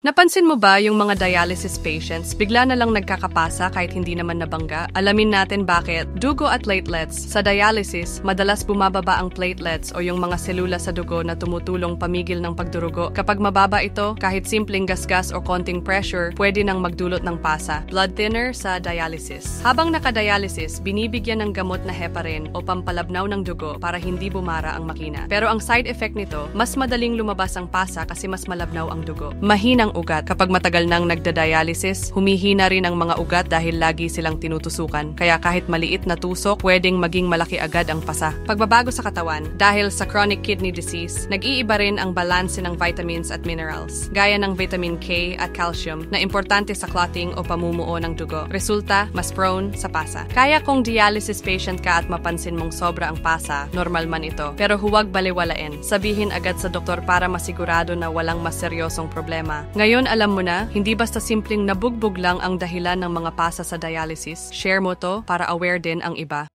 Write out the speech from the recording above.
Napansin mo ba yung mga dialysis patients bigla na lang nagkakapasa kahit hindi naman nabangga? Alamin natin bakit. Dugo at platelets. Sa dialysis, madalas bumababa ang platelets o yung mga selula sa dugo na tumutulong pamigil ng pagdurugo. Kapag mababa ito, kahit simpleng gasgas o konting pressure, pwede nang magdulot ng pasa. Blood thinner sa dialysis. Habang nakadialysis, binibigyan ng gamot na heparin o pampalabnaw ng dugo para hindi bumara ang makina. Pero ang side effect nito, mas madaling lumabas ang pasa kasi mas malabnaw ang dugo. Mahinang ugat. Kapag matagal nang nagda-dialysis, humihina rin ang mga ugat dahil lagi silang tinutusukan. Kaya kahit maliit na tusok, pwedeng maging malaki agad ang pasa. Pagbabago sa katawan, dahil sa chronic kidney disease, nag-iiba rin ang balanse ng vitamins at minerals, gaya ng vitamin K at calcium na importante sa clotting o pamumuo ng dugo. Resulta, mas prone sa pasa. Kaya kung dialysis patient ka at mapansin mong sobra ang pasa, normal man ito. Pero huwag baliwalain. Sabihin agad sa doktor para masigurado na walang mas seryosong problema. Ngayon alam mo na, hindi basta simpleng nabugbog lang ang dahilan ng mga pasa sa dialysis. Share mo to para aware din ang iba.